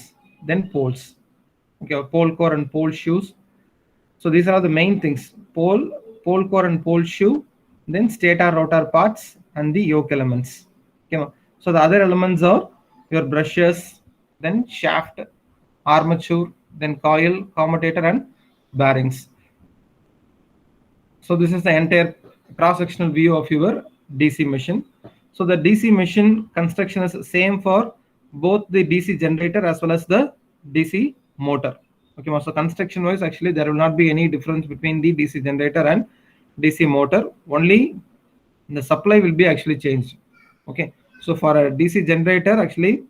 then poles. Okay, pole core and pole shoes. So these are the main things: pole core and pole shoe, then stator rotor parts, and the yoke elements. Okay, so the other elements are your brushes, then shaft, armature, then coil, commutator, and bearings. So this is the entire cross-sectional view of your DC machine. So the DC machine construction is same for both the DC generator as well as the DC motor. Okay, so construction wise actually there will not be any difference between the DC generator and DC motor, only the supply will be actually changed. Okay, so for a DC generator actually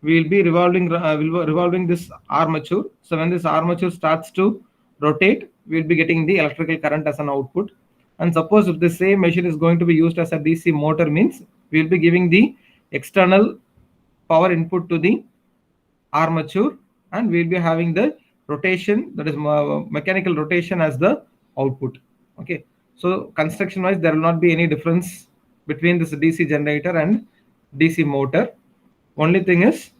we will be revolving this armature. So when this armature starts to rotate, we will be getting the electrical current as an output. And suppose if the same machine is going to be used as a DC motor, means we will be giving the external power input to the armature, and we will be having the rotation, that is mechanical rotation, as the output. Okay, so construction wise there will not be any difference between this DC generator and DC motor. Only thing is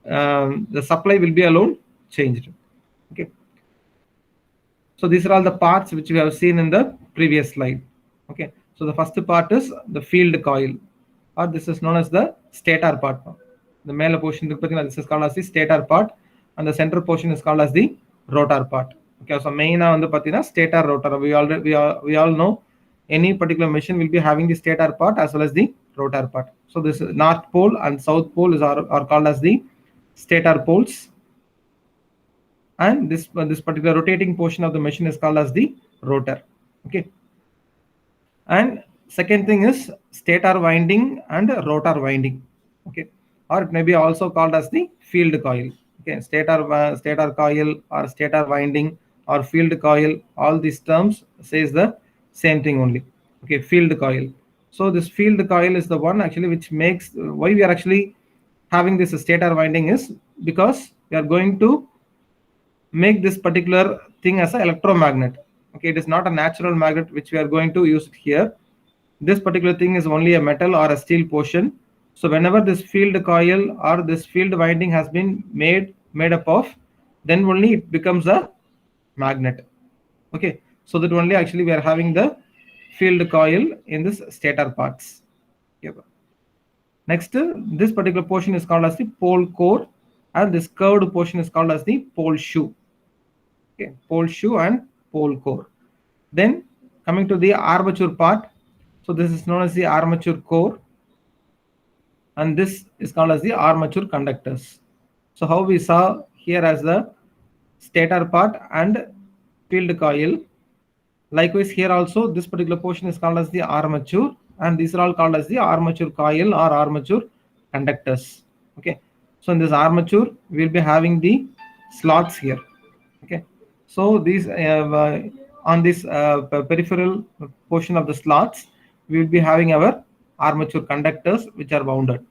the supply will be alone changed. Okay, So these are all the parts which we have seen in the previous slide. Okay, so the first part is the field coil, or this is known as the stator part. The male portion, this is called as the stator part, and the center portion is called as the rotor part. Okay, so main on the stator rotor. We all know any particular machine will be having the stator part as well as the rotor part. So this north pole and south pole are called as the stator poles, and this particular rotating portion of the machine is called as the rotor. Okay, and second thing is stator winding and rotor winding. Okay, or it may be also called as the field coil. Okay, stator coil or stator winding or field coil, all these terms says the same thing only. Okay, field coil. So this field coil is the one actually which makes why we are actually having this stator winding is because we are going to make this particular thing as an electromagnet. Okay, it is not a natural magnet which we are going to use it here. This particular thing is only a metal or a steel portion. So whenever this field coil or this field winding has been made up of, then only it becomes a magnet. Okay, so that only actually we are having the field coil in this stator parts. Okay. Next, this particular portion is called as the pole core, and this curved portion is called as the pole shoe. Okay, pole shoe and pole core. Then coming to the armature part, so this is known as the armature core, and this is called as the armature conductors. So how we saw here as the stator part and field coil, likewise here also this particular portion is called as the armature, and these are all called as the armature coil or armature conductors. Okay, so in this armature we'll be having the slots here. Okay, so these on this peripheral portion of the slots we will be having our armature conductors which are wounded.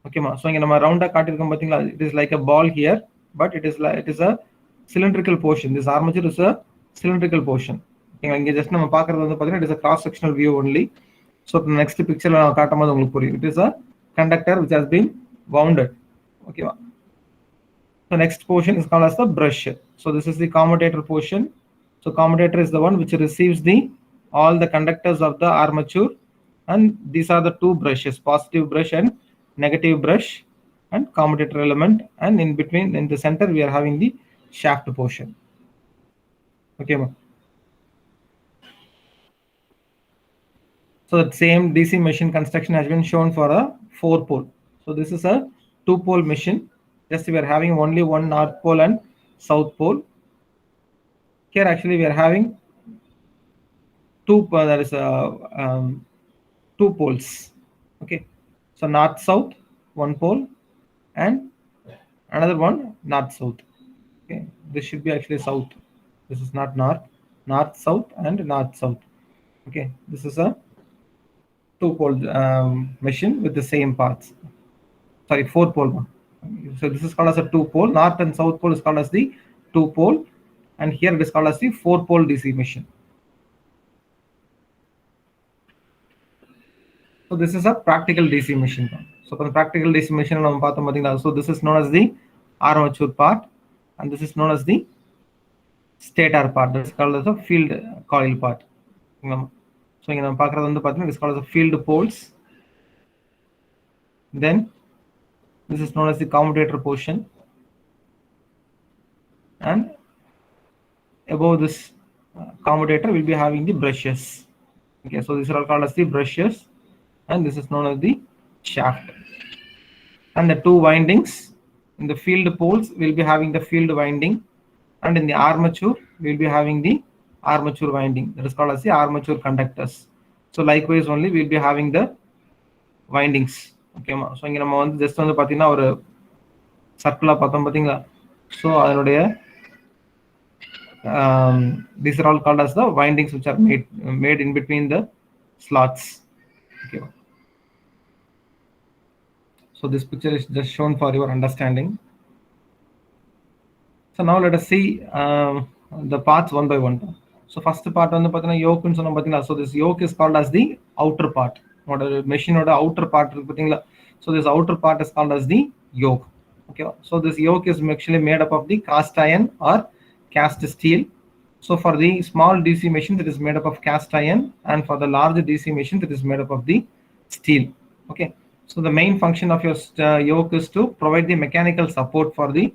Okay ma, so inga nama round ah kaatirukom pathingala, it is like a ball here, but it is a cylindrical portion. This armature is a cylindrical portion. inga just nama paakradhu vandu pathina it is a cross sectional view only. So the next picture la kaatumbodhu ungalku puriyum, it is a conductor which has been wounded. Okay ma. The next portion is called as the brush. So this is the commutator portion. So commutator is the one which receives all the conductors of the armature, and these are the two brushes, positive brush and negative brush, and commutator element, and in between in the center we are having the shaft portion. Okay ma. So that same DC machine construction has been shown for a 4-pole. So this is a 2-pole machine. Just we are having only one north pole and south pole. Here actually we are having two poles. Okay, so north south one pole and another one north south. Okay, this should be actually south. This is not north south and north south. Okay, this is a 2-pole machine with the same parts. Sorry, 4-pole one. So this is called as a 2-pole. North and south pole is called as the 2-pole, and here it is called as the 4-pole DC machine. So this is a practical DC machine. So for the practical DC machine, so this is known as the armature part, and this is known as the stator part. This is called as a field coil part. So it is called as the field poles. Then this is known as the commutator portion, and above this commutator will be having the brushes. Okay, so these are all called as the brushes, and this is known as the shaft. And the two windings in the field poles will be having the field winding, and in the armature we will be having the armature winding, that is called as the armature conductors. So likewise only we will be having the windings. Okay ma, so inga nama vandu just vandu pathina or circle ah pathom pathinga. So adanudaiya these are all called as the windings which are made in between the slots. Okay, so this picture is just shown for your understanding. So now let us see the parts one by one. So first part on the yoke. So this yoke is called as the outer part. Machine or outer part. So this outer part is called as the yoke. Okay, so this yoke is actually made up of the cast iron or cast steel. So for the small DC machine, it is made up of cast iron, and for the large DC machine, it is made up of the steel. Okay. So the main function of your yoke is to provide the mechanical support for the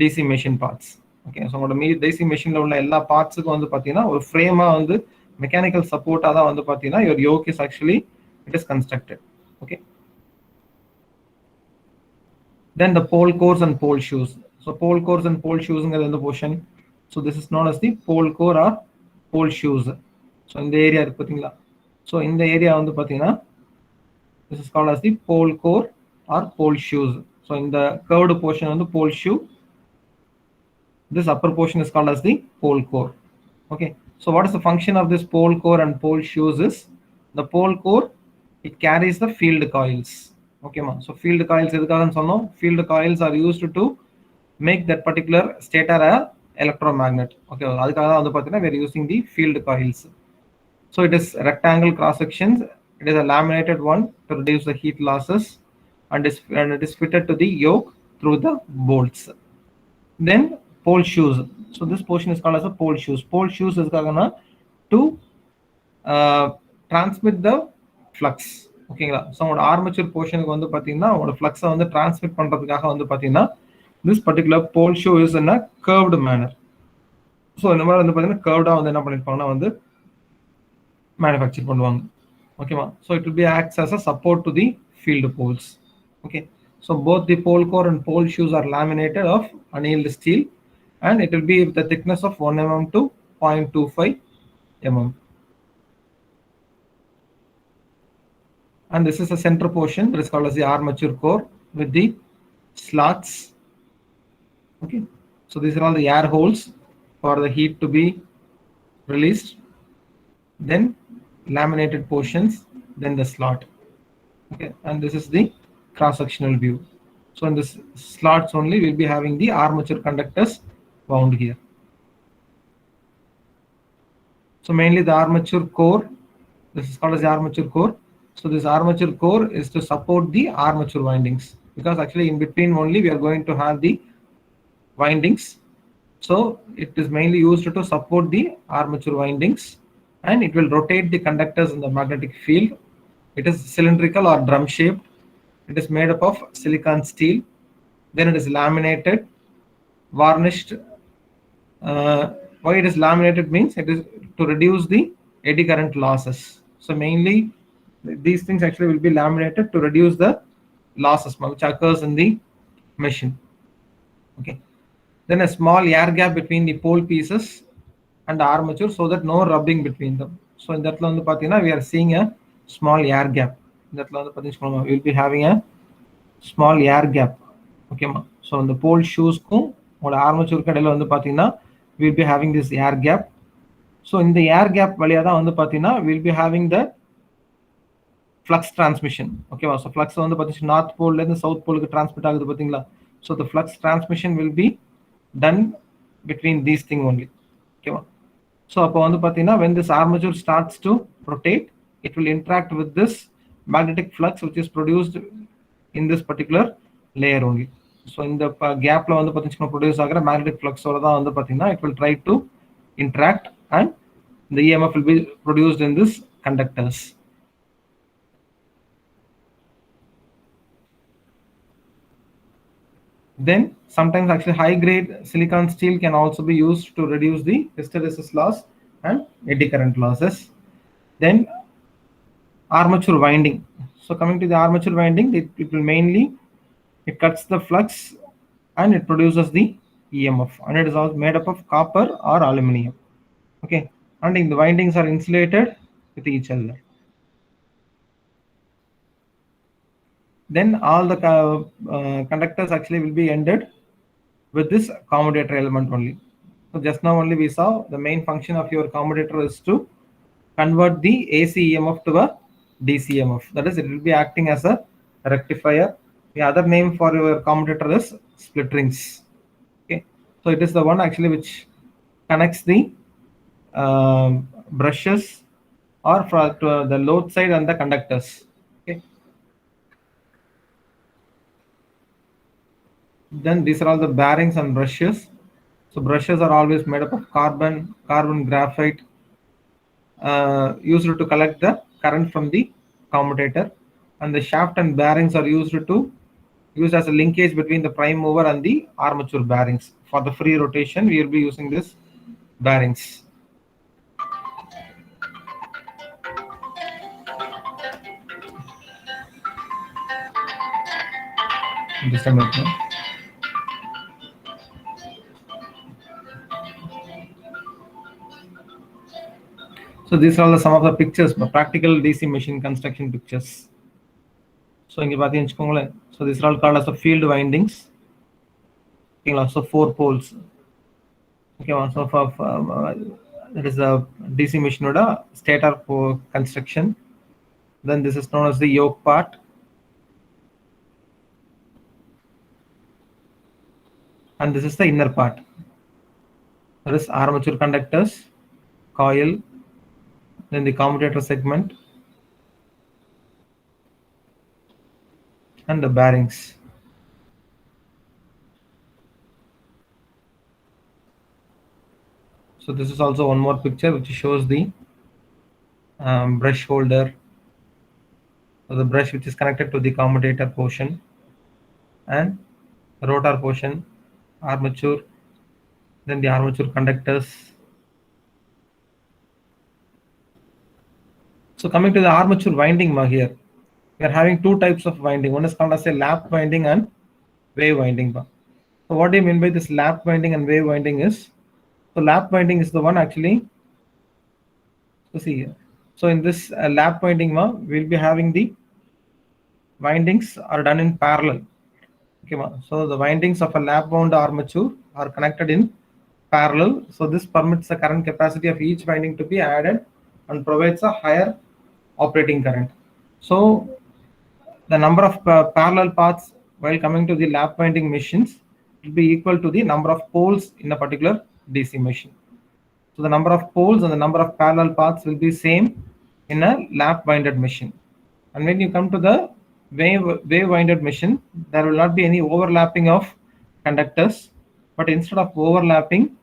DC machine parts. Okay. So உங்களோட DC machine உள்ள எல்லா பார்ட்ஸுக்கும் வந்து பார்த்தீங்கன்னா ஒரு ஃப்ரேமா வந்து mechanical சப்போர்ட்டாக தான் வந்து பார்த்தீங்கன்னா your yoke is actually it is constructed. Okay. Then the pole cores and pole shoes. So pole cores and pole shoes in the portion. So this is known as the pole core or pole shoes. So in the area, so in the area on the patina, this is called as the pole core or pole shoes. So in the curved portion on the pole shoe, this upper portion is called as the pole core. Okay. So what is the function of this pole core and pole shoes is the pole core, it carries the field coils. Okay, ma. So field coils, field coils are used to make that particular stator a electromagnet. Okay, we are using the field coils. So it is rectangle cross sections. It is a laminated one to reduce the heat losses, and it is fitted to the yoke through the bolts. Then pole shoes. So this portion is called as a pole shoes. Pole shoes is to transmit the flux. ஓகேங்களா. So உங்களோட armature போர்ஷனுக்கு வந்து பார்த்தீங்கன்னா உங்களோட ஃப்ளக்ஸை வந்து transmit பண்ணுறதுக்காக வந்து பார்த்தீங்கன்னா this particular pole shoe is in a curved manner. So இந்த மாதிரி வந்து பார்த்தீங்கன்னா கர்வ்டாக வந்து என்ன பண்ணியிருப்பாங்கன்னா வந்து மேனுஃபேக்சர் பண்ணுவாங்க. ஓகேவா. So it will be acts as a support to the field poles. Okay. So both the pole core and pole shoes are laminated of annealed steel, and it will be with the thickness of 1 mm to 0.25 mm. And this is the center portion that is called as the armature core with the slots. Okay. So these are all the air holes for the heat to be released. Then laminated portions, then the slot. Okay. And this is the cross-sectional view. So in this slots only, we'll be having the armature conductors wound here. So mainly the armature core, this is called as the armature core. So this armature core is to support the armature windings, because actually in between only we are going to have the windings. So it is mainly used to support the armature windings, and it will rotate the conductors in the magnetic field. It is cylindrical or drum shaped. It is made up of silicon steel. Then it is laminated, varnished. Why it is laminated means it is to reduce the eddy current losses. So mainly these things actually will be laminated to reduce the losses which occurs in the machine. Okay. Then a small air gap between the pole pieces and the armature so that no rubbing between them. So in that we are seeing a small air gap. In that we will be having a small air gap. Okay, ma. So in the pole shoes or armature we will be having this air gap. So in the air gap we will be having the flux transmission. Okay, so flux on the north pole and the south pole transmit. So the flux transmission will be done between these things only. Okay, so when this armature starts to rotate, it will interact with this magnetic flux which is produced in this particular layer only. So in the gap produce magnetic flux, it will try to interact, and the EMF will be produced in this conductors. Then sometimes actually high grade silicon steel can also be used to reduce the hysteresis loss and eddy current losses. Then armature winding. So coming to the armature winding, it will mainly, it cuts the flux and it produces the EMF, and it is also made up of copper or aluminum. Okay. And the windings are insulated with each other. Then all the conductors actually will be ended with this commutator element only. So just now only we saw the main function of your commutator is to convert the AC EMF to a DC EMF. That is, it will be acting as a rectifier. The other name for your commutator is split rings. Okay. So it is the one actually which connects the brushes or to the load side and the conductors. Okay. Then these are all the bearings and brushes. So brushes are always made up of carbon graphite, used to collect the current from the commutator, and the shaft and bearings are used as a linkage between the prime mover and the armature bearings. For the free rotation, we will be using this bearings. Just a minute. So these are some of the pictures, practical DC machine construction pictures. So so these are all called as the field windings. So 4 poles. Okay, so that is a DC machine order stator for construction. Then this is known as the yoke part. And this is the inner part. That is armature conductors, coil, then the commutator segment, and the bearings. So this is also one more picture which shows the brush holder, so the brush which is connected to the commutator portion, and rotor portion, armature, then the armature conductors. So coming to the armature winding here, we are having 2 types of winding. One is called as a lap winding and wave winding. So what do you mean by this lap winding and wave winding is? So lap winding is the one actually. So see here. So in this lap winding, we'll be having the windings are done in parallel. Okay, so the windings of a lap wound armature are connected in parallel. So this permits the current capacity of each winding to be added and provides a higher operating current. So the number of parallel paths while coming to the lap winding machines will be equal to the number of poles in a particular DC machine. So the number of poles and the number of parallel paths will be same in a lap winded machine. And when you come to the wave winded machine, there will not be any overlapping of conductors, but instead of overlapping,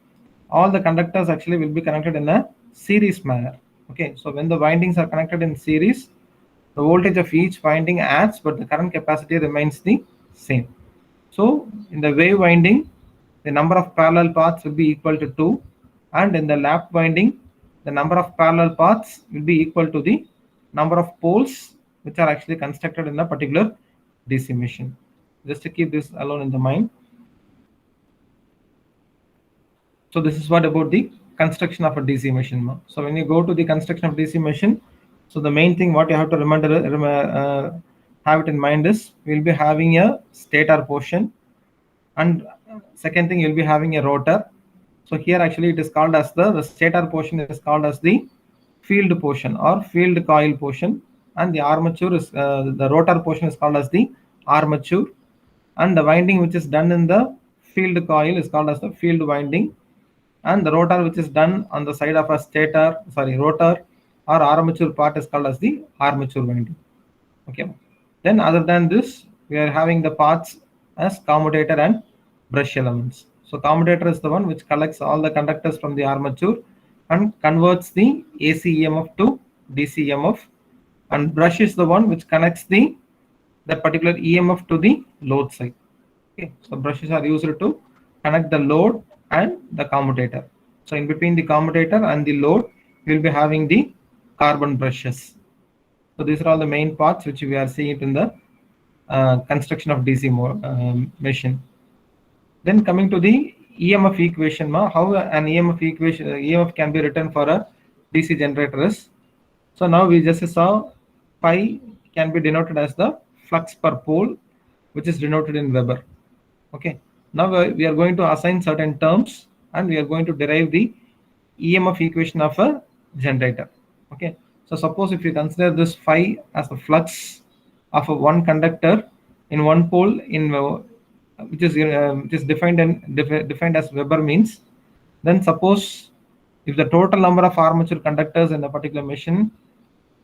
all the conductors actually will be connected in a series manner. Okay, so when the windings are connected in series, the voltage of each winding adds, but the current capacity remains the same. So in the wave winding, the number of parallel paths will be equal to 2, and in the lap winding, the number of parallel paths will be equal to the number of poles which are actually constructed in a particular DC machine. Just to keep this alone in the mind. So this is what about the construction of a DC machine. So when you go to the construction of DC machine, so the main thing what you have to have it in mind is we'll be having a stator portion, and second thing you'll be having a rotor. So here actually it is called as the stator portion is called as the field portion or field coil portion, and the armature is the rotor portion is called as the armature, and the winding which is done in the field coil is called as the field winding, and the rotor which is done on the side of a rotor or armature part is called as the armature winding. Okay, then other than this we are having the parts as commutator and brush elements. So commutator is the one which collects all the conductors from the armature and converts the AC EMF to DC EMF, and brush is the one which connects the particular EMF to the load side. Okay, so brushes are used to connect the load and the commutator. So in between the commutator and the load, we will be having the carbon brushes. So these are all the main parts which we are seeing it in the construction of DC machine. Then coming to the EMF equation, how an EMF can be written for a DC generator is. So now we just saw phi can be denoted as the flux per pole, which is denoted in Weber. Okay, now we are going to assign certain terms and we are going to derive the EMF equation of a generator. Okay, so suppose if you consider this phi as the flux of a one conductor in one pole in which is defined as Weber means, then suppose if the total number of armature conductors in a particular machine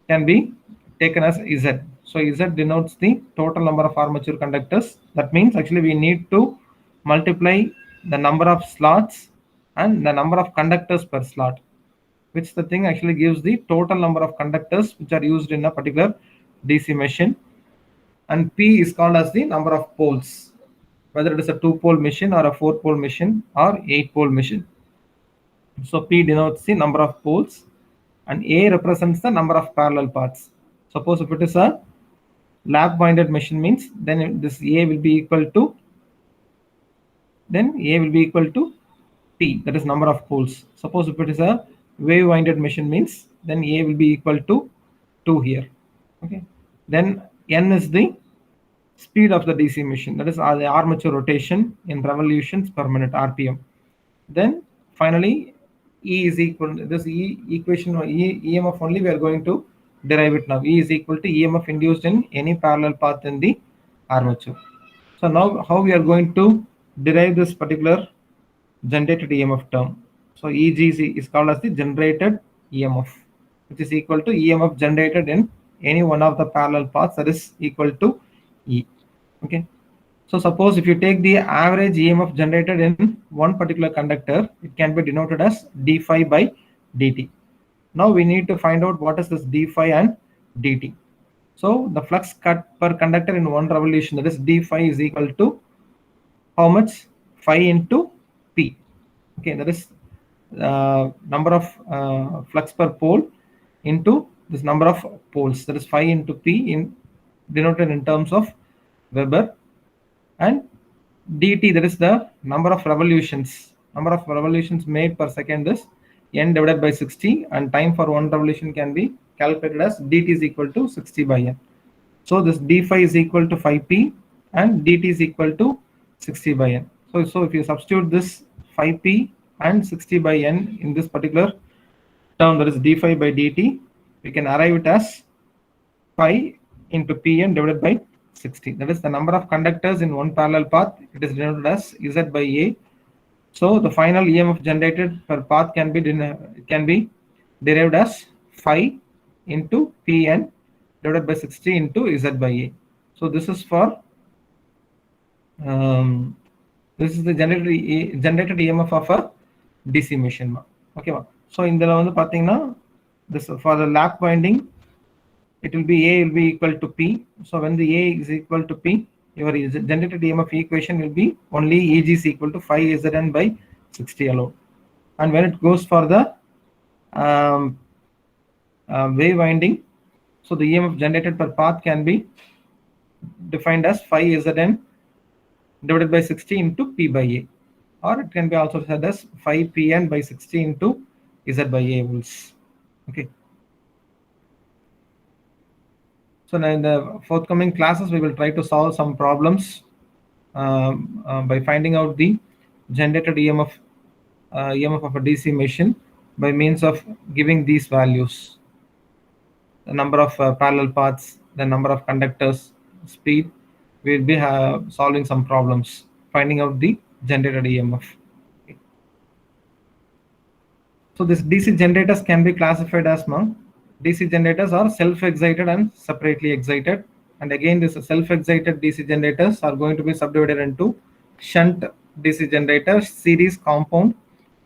can be taken as Z. So Z denotes the total number of armature conductors. That means actually we need to multiply the number of slots and the number of conductors per slot, which the thing actually gives the total number of conductors which are used in a particular DC machine. And P is called as the number of poles, whether it is a 2-pole machine or a 4-pole machine or 8-pole machine. So P denotes the number of poles and A represents the number of parallel paths. Suppose if it is a lap binded machine means then this A will be equal to T, that is number of poles. Suppose if it is a wave winded machine means then A will be equal to 2 here. Okay. Then N is the speed of the DC machine, that is the armature rotation in revolutions per minute, RPM. Then finally E is equal, this E equation or EMF only we are going to derive it now. E is equal to EMF induced in any parallel path in the armature. So now how we are going to derive this particular generated EMF term. So EG is called as the generated EMF, which is equal to EMF generated in any one of the parallel paths, that is equal to E. Okay. So suppose if you take the average EMF generated in one particular conductor, it can be denoted as d phi by dt. Now we need to find out what is this d phi and dt. So the flux cut per conductor in one revolution, that is d phi is equal to how much? Phi into P. Okay, that is number of flux per pole into this number of poles, that is phi into P, in denoted in terms of Weber, and dt, that is the number of revolutions made per second is n divided by 60, and time for one revolution can be calculated as dt is equal to 60 by n. So this d phi is equal to phi p and dt is equal to 60 by n. So if you substitute this phi p and 60 by n in this particular term, that is d phi by dt, we can arrive it as phi into Pn divided by 60. That is the number of conductors in one parallel path. It is denoted as Z by A. So the final EMF generated per path can be derived as phi into Pn divided by 60 into Z by A. So this is for this is the generated EMF of a DC machine. Okay. So in the this for the lap winding, it will be A will be equal to P. So when the A is equal to P, your generated EMF equation will be only Eg is equal to phi Zn by 60 alone. And when it goes for the wave winding, so the EMF generated per path can be defined as phi Zn divided by 60 into P by A, or it can be also said as phi Pn by 60 into Z by A volts. Okay. So now in the forthcoming classes, we will try to solve some problems by finding out the generated EMF of a DC machine by means of giving these values: the number of parallel paths, the number of conductors, speed. We will be solving some problems, finding out the generated EMF. Okay. So this DC generators can be classified as DC generators are self-excited and separately excited. And again, this self-excited DC generators are going to be subdivided into shunt DC generators, series, compound.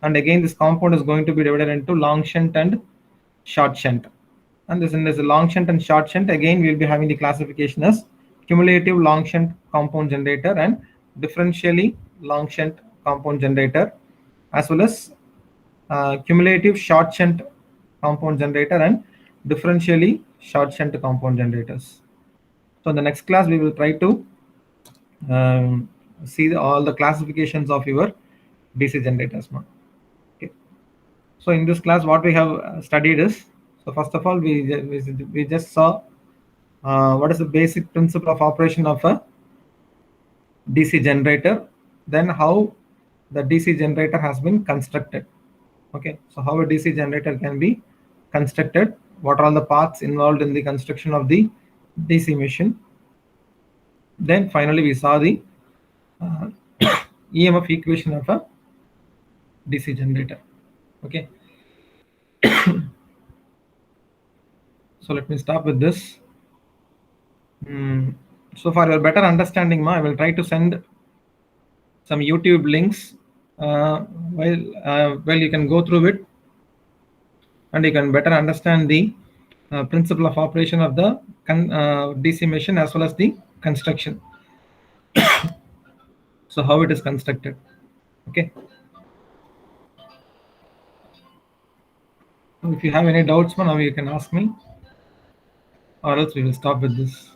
And again, this compound is going to be divided into long shunt and short shunt. And this is a long shunt and short shunt. Again, we will be having the classification as cumulative long shunt compound generator and differentially long shunt compound generator, as well as cumulative short shunt compound generator and differentially short shunt compound generators. So in the next class, we will try to see all the classifications of your DC generators. Okay. So in this class, what we have studied is, so first of all, we just saw what is the basic principle of operation of a DC generator, then how the DC generator has been constructed. Okay, so how a DC generator can be constructed, what are all the parts involved in the construction of the DC machine. Then finally we saw the EMF equation of a DC generator. Okay. So let me stop with this. So for your better understanding, I will try to send some YouTube links well, you can go through it, and you can better understand the principle of operation of the DC machine as well as the construction. So how it is constructed. Okay. If you have any doubts, now you can ask me, or else we will stop with this.